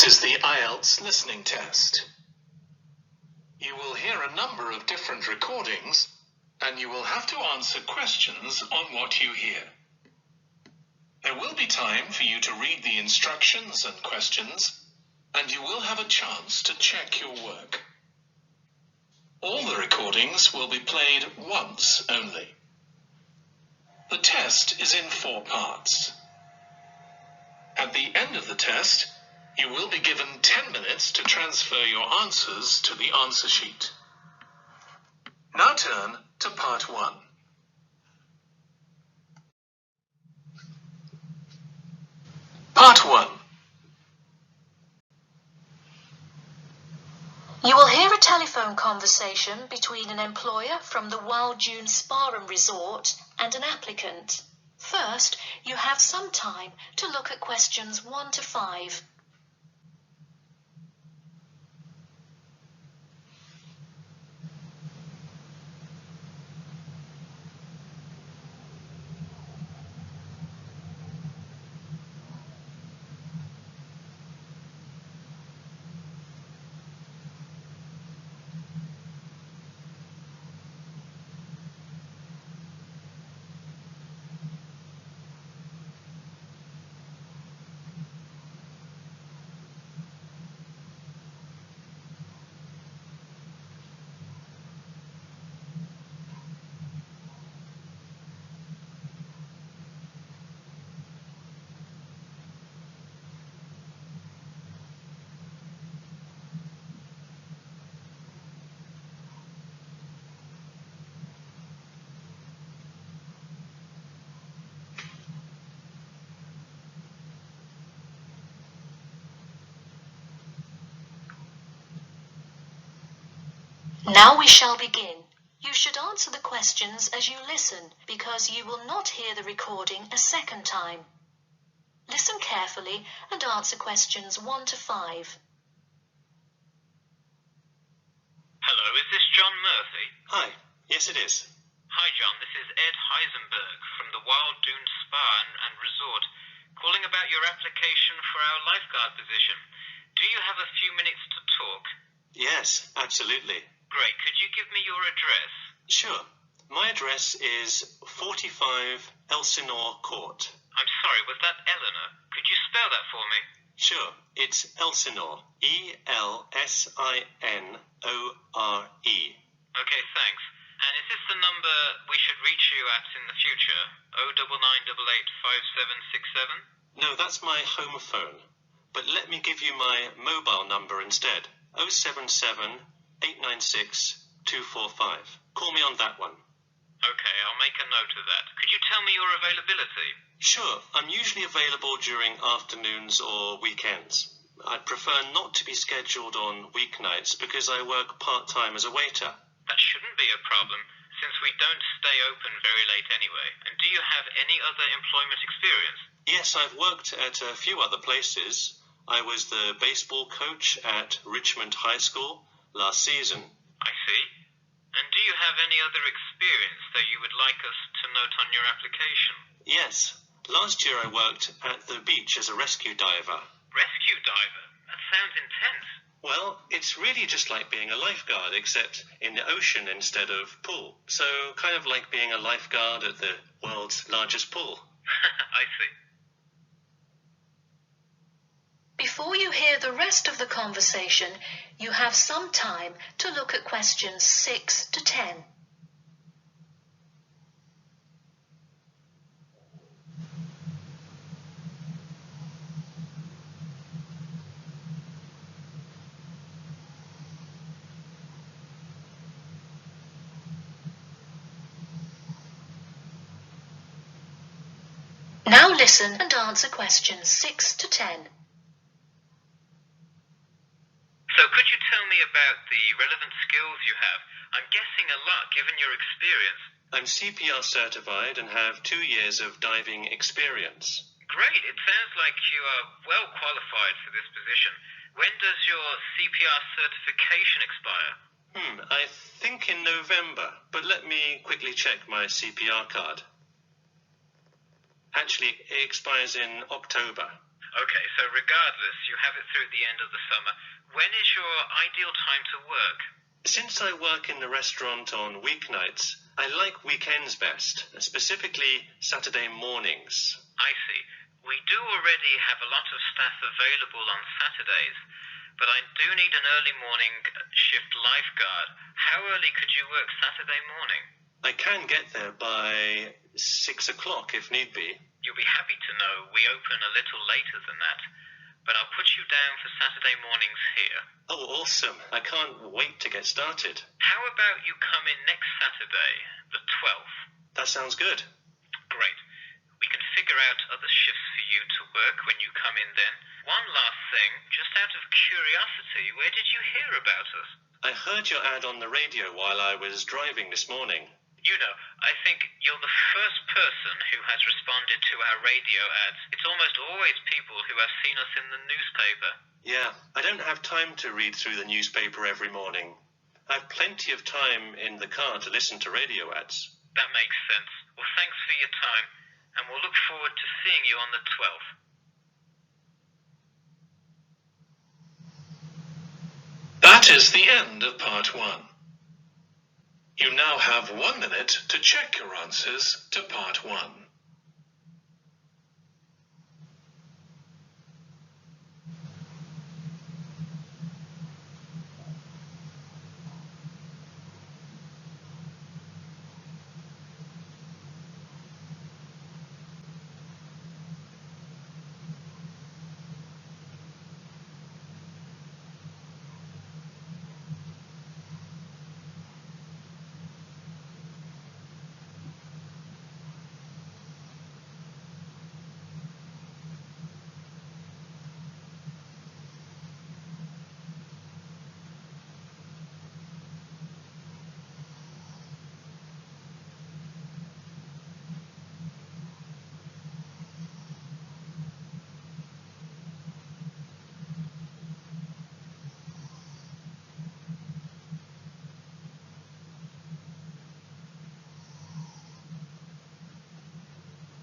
This is the Ielts listening test. You will hear a number of different recordings, and you will have to answer questions on what you hear. There will be time for you to read the instructions and questions, and you will have a chance to check your work. All the recordings will be played once only. The test is in 4 parts. At the end of the test, you will be given 10 minutes to transfer your answers to the answer sheet. Now turn to part 1. Part 1. You will hear a telephone conversation between an employer from the Wild Dune Spa and Resort and an applicant. First, you have some time to look at questions 1 to 5. Now we shall begin. You should answer the questions as you listen, because you will not hear the recording a second time. Listen carefully and answer questions 1 to 5. Hello, is this John Murphy? Hi, yes it is. Hi John, this is Ed Heisenberg from the Wild Dune Spa and Resort, calling about your application for our lifeguard position. Do you have a few minutes to talk? Yes, absolutely. Great, could you give me your address? Sure. My address is 45 Elsinore Court. I'm sorry, was that Eleanor? Could you spell that for me? Sure, it's Elsinore. E-L-S-I-N-O-R-E. Okay, thanks. And is this the number we should reach you at in the future? 099885767? No, that's my home phone. But let me give you my mobile number instead. 077-896-245. Call me on that one. Okay, I'll make a note of that. Could you tell me your availability? Sure, I'm usually available during afternoons or weekends. I'd prefer not to be scheduled on weeknights because I work part-time as a waiter. That shouldn't be a problem, since we don't stay open very late anyway. And do you have any other employment experience? Yes, I've worked at a few other places. I was the baseball coach at Richmond High School last season. I see. And do you have any other experience that you would like us to note on your application? Yes. Last year I worked at the beach as a rescue diver. Rescue diver? That sounds intense. Well, it's really just like being a lifeguard, except in the ocean instead of pool. So kind of like being a lifeguard at the world's largest pool. I see. Before you hear the rest of the conversation, you have some time to look at questions 6 to 10. Now listen and answer questions 6 to 10. So could you tell me about the relevant skills you have? I'm guessing a lot given your experience. I'm CPR certified and have 2 years of diving experience. Great, it sounds like you are well qualified for this position. When does your CPR certification expire? I think in November, but let me quickly check my CPR card. Actually, it expires in October. Okay, so regardless, you have it through the end of the summer. When is your ideal time to work? Since I work in the restaurant on weeknights, I like weekends best, specifically Saturday mornings. I see. We do already have a lot of staff available on Saturdays, but I do need an early morning shift lifeguard. How early could you work Saturday morning? I can get there by 6 o'clock if need be. You'll be happy to know we open a little later than that, but I'll put you down for Saturday mornings here. Oh, awesome. I can't wait to get started. How about you come in next Saturday, the 12th? That sounds good. Great. We can figure out other shifts for you to work when you come in then. One last thing, just out of curiosity, where did you hear about us? I heard your ad on the radio while I was driving this morning. You know, I think you're the first person who has responded to our radio ads. It's almost always people who have seen us in the newspaper. Yeah, I don't have time to read through the newspaper every morning. I have plenty of time in the car to listen to radio ads. That makes sense. Well, thanks for your time, and we'll look forward to seeing you on the 12th. That is the end of part 1. You now have 1 minute to check your answers to part 1.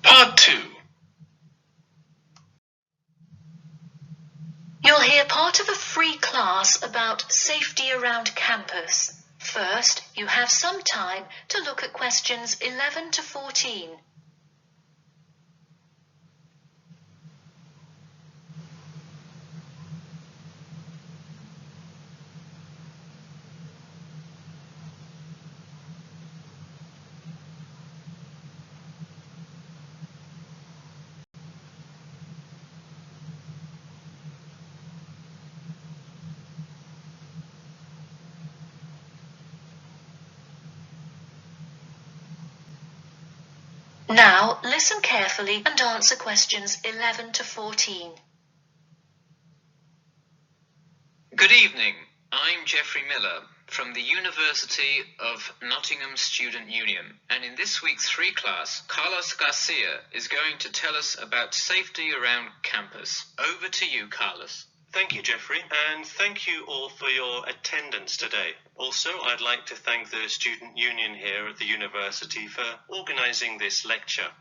Part 2. You'll hear part of a free class about safety around campus. First, you have some time to look at questions 11 to 14. Now, listen carefully and answer questions 11 to 14. Good evening. I'm Geoffrey Miller from the University of Nottingham Student Union, and in this week's free class, Carlos Garcia is going to tell us about safety around campus. Over to you, Carlos. Thank you, Geoffrey, and thank you all for your attendance today. Also, I'd like to thank the Student Union here at the university for organising this lecture.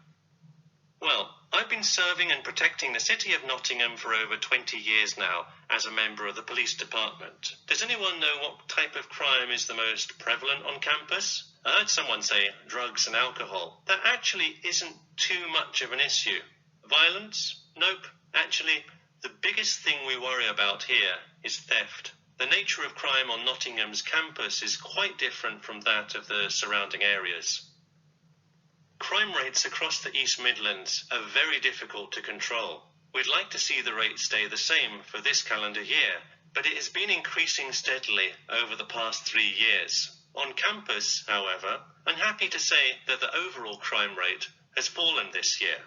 Well, I've been serving and protecting the city of Nottingham for over 20 years now as a member of the police department. Does anyone know what type of crime is the most prevalent on campus? I heard someone say drugs and alcohol. That actually isn't too much of an issue. Violence? Nope. Actually, the biggest thing we worry about here is theft. The nature of crime on Nottingham's campus is quite different from that of the surrounding areas. Crime rates across the East Midlands are very difficult to control. We'd like to see the rate stay the same for this calendar year, but it has been increasing steadily over the past 3 years. On campus, however, I'm happy to say that the overall crime rate has fallen this year.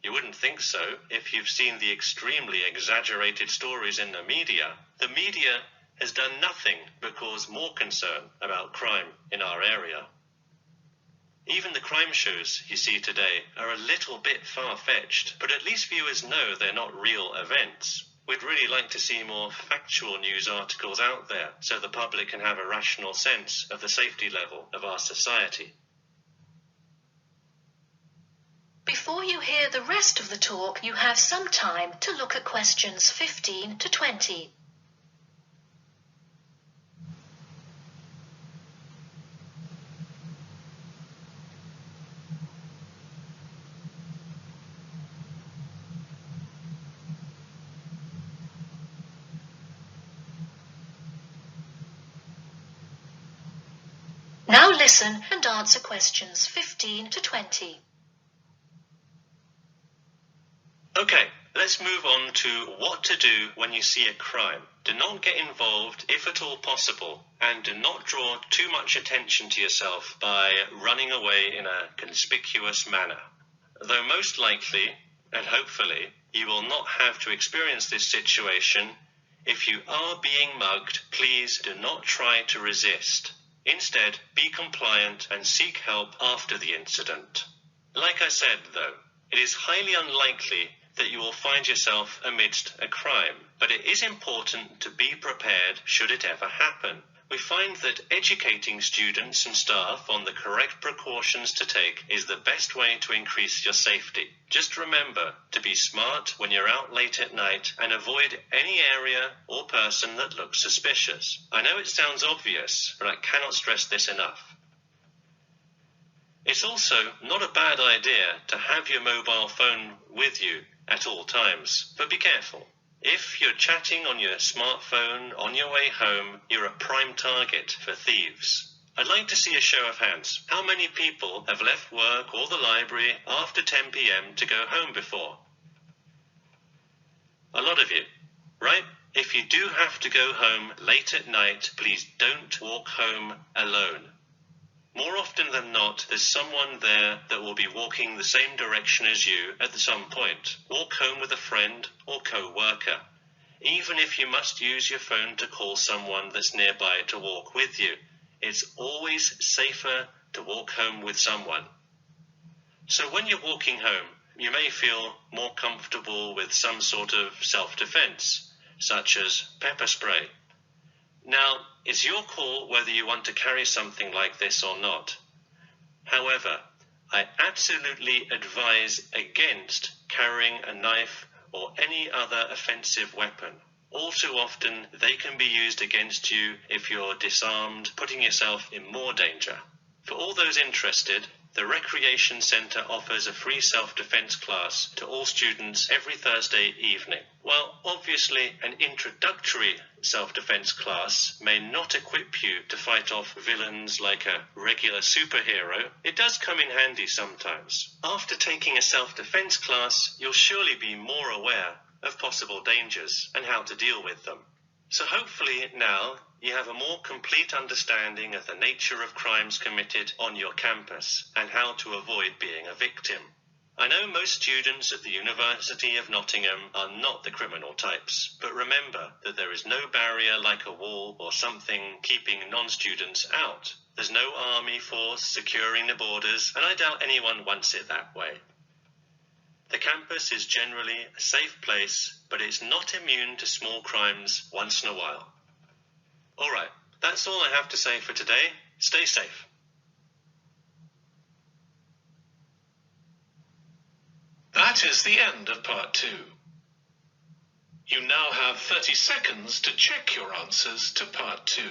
You wouldn't think so if you've seen the extremely exaggerated stories in the media. The media has done nothing but cause more concern about crime in our area. Even the crime shows you see today are a little bit far-fetched, but at least viewers know they're not real events. We'd really like to see more factual news articles out there so the public can have a rational sense of the safety level of our society. Before you hear the rest of the talk, you have some time to look at questions 15 to 20. Now listen and answer questions 15 to 20. Okay, let's move on to what to do when you see a crime. Do not get involved if at all possible, and do not draw too much attention to yourself by running away in a conspicuous manner. Though most likely, and hopefully, you will not have to experience this situation, if you are being mugged, please do not try to resist. Instead, be compliant and seek help after the incident. Like I said, though, it is highly unlikely that you will find yourself amidst a crime, but it is important to be prepared should it ever happen. We find that educating students and staff on the correct precautions to take is the best way to increase your safety. Just remember to be smart when you're out late at night and avoid any area or person that looks suspicious. I know it sounds obvious, but I cannot stress this enough. It's also not a bad idea to have your mobile phone with you at all times, but be careful. If you're chatting on your smartphone on your way home, you're a prime target for thieves. I'd like to see a show of hands. How many people have left work or the library after 10 p.m. to go home before? A lot of you, right? If you do have to go home late at night, please don't walk home alone. More often than not, there's someone there that will be walking the same direction as you at some point. Walk home with a friend or co-worker. Even if you must use your phone to call someone that's nearby to walk with you, it's always safer to walk home with someone. So when you're walking home, you may feel more comfortable with some sort of self-defense, such as pepper spray. Now, it's your call whether you want to carry something like this or not. However, I absolutely advise against carrying a knife or any other offensive weapon. All too often, they can be used against you if you're disarmed, putting yourself in more danger. For all those interested, the Recreation Centre offers a free self-defense class to all students every Thursday evening. While obviously an introductory self-defense class may not equip you to fight off villains like a regular superhero, it does come in handy sometimes. After taking a self-defense class, you'll surely be more aware of possible dangers and how to deal with them. So hopefully now you have a more complete understanding of the nature of crimes committed on your campus and how to avoid being a victim. I know most students at the University of Nottingham are not the criminal types, but remember that there is no barrier like a wall or something keeping non-students out. There's no army force securing the borders, and I doubt anyone wants it that way. The campus is generally a safe place, but it's not immune to small crimes once in a while. All right, that's all I have to say for today. Stay safe. That is the end of part 2. You now have 30 seconds to check your answers to part 2.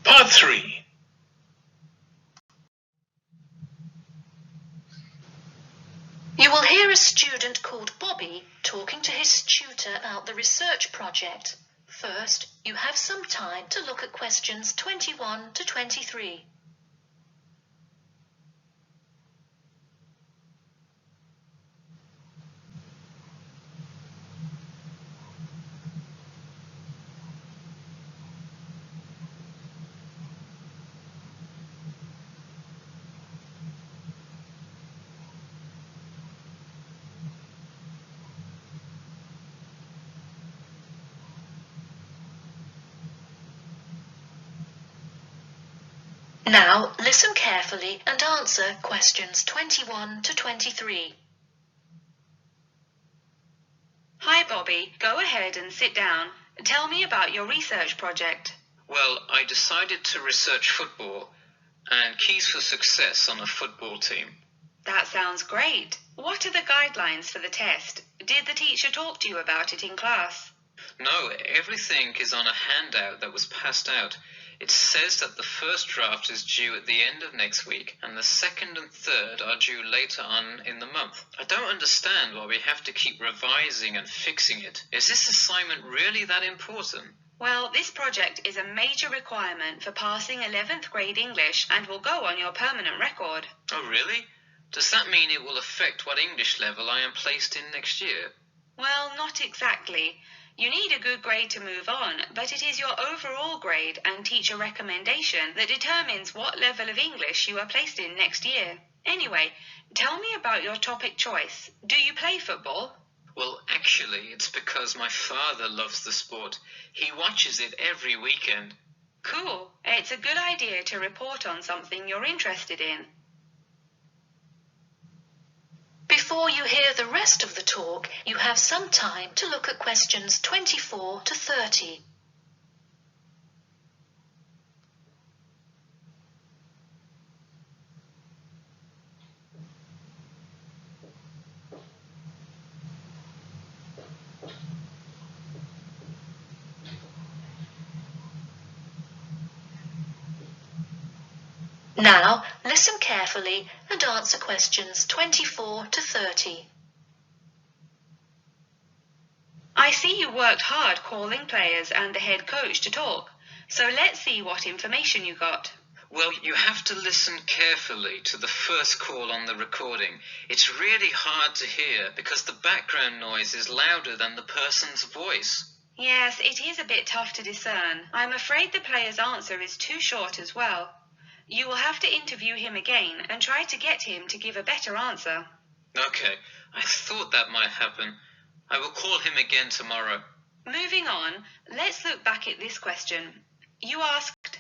Part 3. You will hear a student called Bobby talking to his tutor about the research project. First, you have some time to look at questions 21 to 23. Now listen carefully and answer questions 21 to 23. Hi, Bobby. Go ahead and sit down. Tell me about your research project. Well, I decided to research football and keys for success on a football team. That sounds great. What are the guidelines for the test? Did the teacher talk to you about it in class? No, everything is on a handout that was passed out. It says that the first draft is due at the end of next week and the second and third are due later on in the month. I don't understand why we have to keep revising and fixing it. Is this assignment really that important? Well, this project is a major requirement for passing 11th grade English and will go on your permanent record. Oh, really? Does that mean it will affect what English level I am placed in next year? Well, not exactly. You need a good grade to move on, but it is your overall grade and teacher recommendation that determines what level of English you are placed in next year. Anyway, tell me about your topic choice. Do you play football? Well, actually, it's because my father loves the sport. He watches it every weekend. Cool. It's a good idea to report on something you're interested in. Before you hear the rest of the talk, you have some time to look at questions 24 to 30. Now, listen carefully and answer questions 24 to 30. I see you worked hard calling players and the head coach to talk, so let's see what information you got. Well, you have to listen carefully to the first call on the recording. It's really hard to hear because the background noise is louder than the person's voice. Yes, it is a bit tough to discern. I'm afraid the player's answer is too short as well. You will have to interview him again and try to get him to give a better answer. Okay, I thought that might happen. I will call him again tomorrow. Moving on, let's look back at this question. You asked,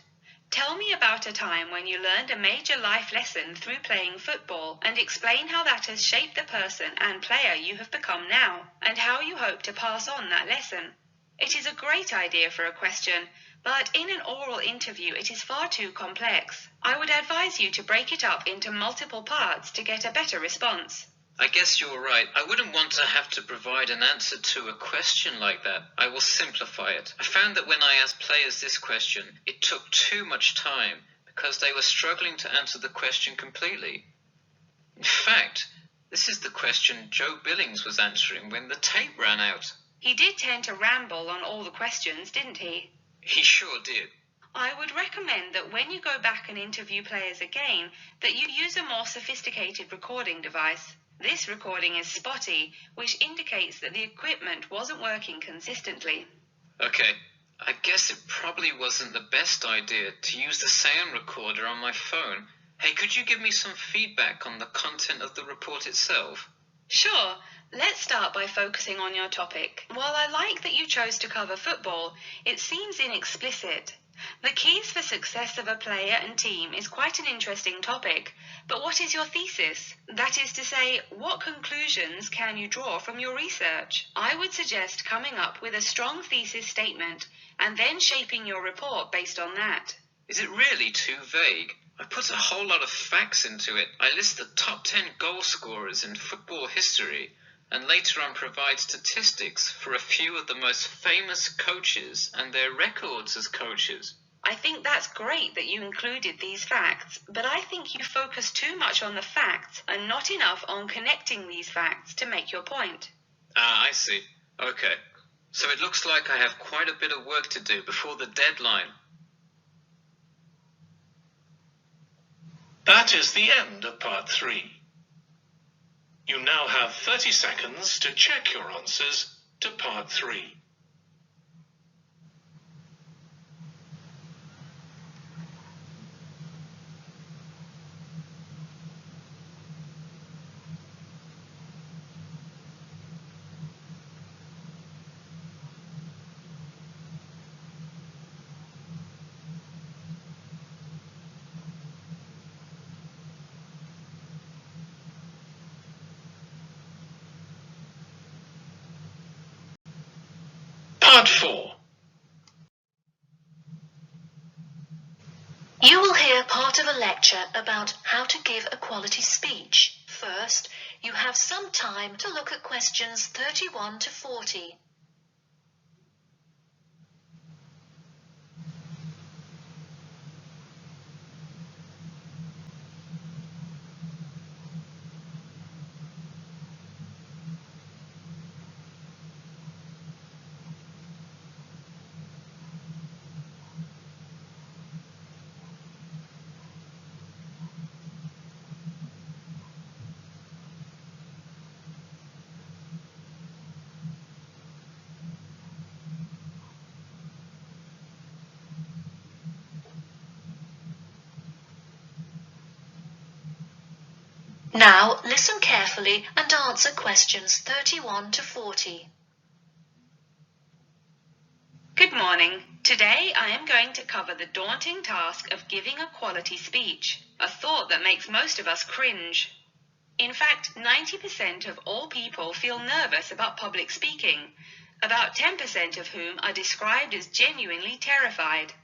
tell me about a time when you learned a major life lesson through playing football and explain how that has shaped the person and player you have become now and how you hope to pass on that lesson. It is a great idea for a question, but in an oral interview it is far too complex. I would advise you to break it up into multiple parts to get a better response. I guess you're right. I wouldn't want to have to provide an answer to a question like that. I will simplify it. I found that when I asked players this question, it took too much time because they were struggling to answer the question completely. In fact, this is the question Joe Billings was answering when the tape ran out. He did tend to ramble on all the questions, didn't he? He sure did. I would recommend that when you go back and interview players again, that you use a more sophisticated recording device. This recording is spotty, which indicates that the equipment wasn't working consistently. Okay, I guess it probably wasn't the best idea to use the sound recorder on my phone. Hey, could you give me some feedback on the content of the report itself? Sure. Let's start by focusing on your topic. While I like that you chose to cover football, it seems inexplicit. The keys for success of a player and team is quite an interesting topic, but what is your thesis? That is to say, what conclusions can you draw from your research? I would suggest coming up with a strong thesis statement and then shaping your report based on that. Is it really too vague? I put a whole lot of facts into it. I list the top 10 goal scorers in football history and later on provide statistics for a few of the most famous coaches and their records as coaches. I think that's great that you included these facts, but I think you focus too much on the facts and not enough on connecting these facts to make your point. Ah, I see. Okay. So it looks like I have quite a bit of work to do before the deadline. That is the end of part 3. You now have 30 seconds to check your answers to part 3. Part 4. You will hear part of a lecture about how to give a quality speech. First, you have some time to look at questions 31 to 40. Now, listen carefully and answer questions 31 to 40. Good morning. Today I am going to cover the daunting task of giving a quality speech, a thought that makes most of us cringe. In fact, 90% of all people feel nervous about public speaking, about 10% of whom are described as genuinely terrified.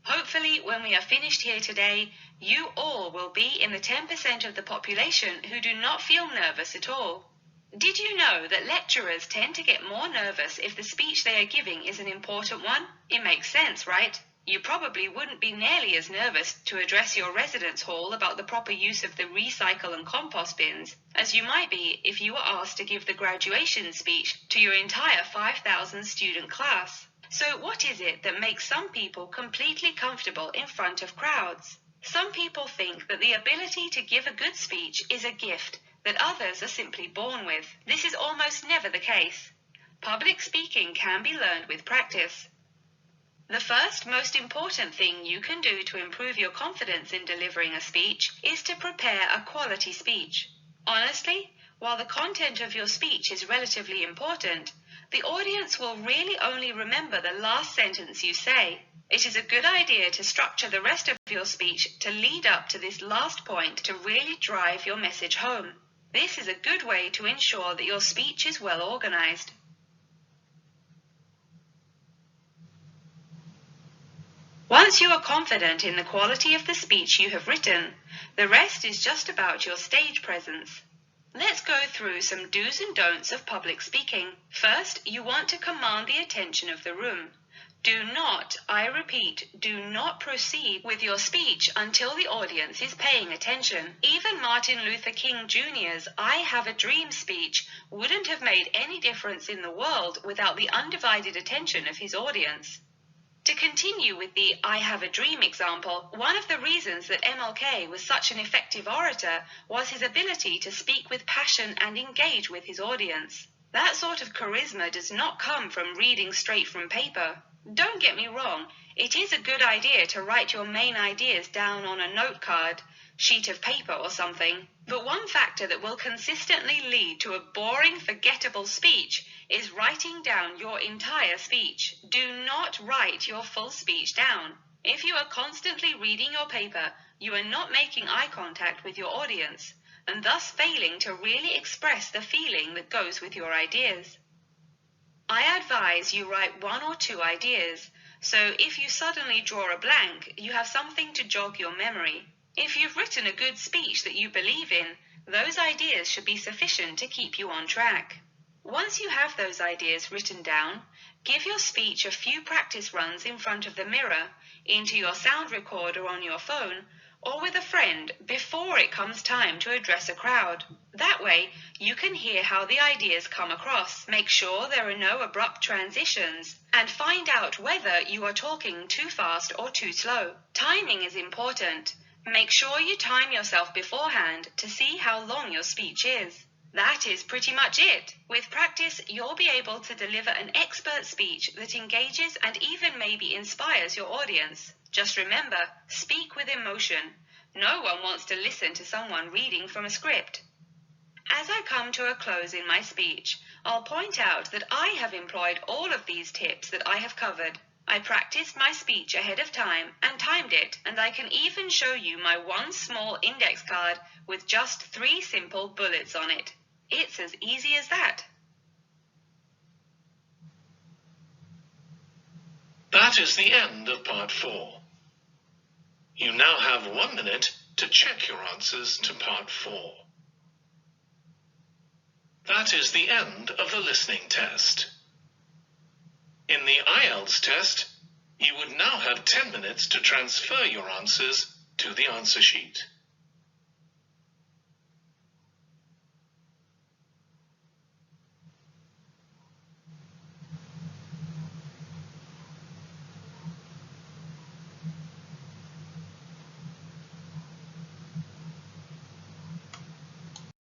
Hopefully, when we are finished here today, you all will be in the 10% of the population who do not feel nervous at all. Did you know that lecturers tend to get more nervous if the speech they are giving is an important one? It makes sense, right? You probably wouldn't be nearly as nervous to address your residence hall about the proper use of the recycle and compost bins as you might be if you were asked to give the graduation speech to your entire 5,000 student class. So what is it that makes some people completely comfortable in front of crowds? Some people think that the ability to give a good speech is a gift that others are simply born with. This is almost never the case. Public speaking can be learned with practice. The first most important thing you can do to improve your confidence in delivering a speech is to prepare a quality speech. Honestly, while the content of your speech is relatively important, the audience will really only remember the last sentence you say. It is a good idea to structure the rest of your speech to lead up to this last point to really drive your message home. This is a good way to ensure that your speech is well organized. Once you are confident in the quality of the speech you have written, the rest is just about your stage presence. Let's go through some do's and don'ts of public speaking. First, you want to command the attention of the room. Do not, I repeat, do not proceed with your speech until the audience is paying attention. Even Martin Luther King Jr.'s I Have a Dream speech wouldn't have made any difference in the world without the undivided attention of his audience. To continue with the I Have a Dream example, one of the reasons that MLK was such an effective orator was his ability to speak with passion and engage with his audience. That sort of charisma does not come from reading straight from paper. Don't get me wrong, it is a good idea to write your main ideas down on a note card, sheet of paper or something, but one factor that will consistently lead to a boring, forgettable speech is writing down your entire speech. Do not write your full speech down. If you are constantly reading your paper, you are not making eye contact with your audience, and thus failing to really express the feeling that goes with your ideas. I advise you write 1 or 2 ideas, so if you suddenly draw a blank, you have something to jog your memory. If you've written a good speech that you believe in, those ideas should be sufficient to keep you on track. Once you have those ideas written down, give your speech a few practice runs in front of the mirror, into your sound recorder on your phone, or with a friend before it comes time to address a crowd. That way, you can hear how the ideas come across, make sure there are no abrupt transitions, and find out whether you are talking too fast or too slow. Timing is important. Make sure you time yourself beforehand to see how long your speech is. That is pretty much it. With practice, you'll be able to deliver an expert speech that engages and even maybe inspires your audience. Just remember, speak with emotion. No one wants to listen to someone reading from a script. As I come to a close in my speech, I'll point out that I have employed all of these tips that I have covered. I practiced my speech ahead of time and timed it, and I can even show you my one small index card with just 3 simple bullets on it. It's as easy as that. That is the end of part 4. You now have 1 minute to check your answers to part 4. That is the end of the listening test. In the Ielts test, you would now have 10 minutes to transfer your answers to the answer sheet.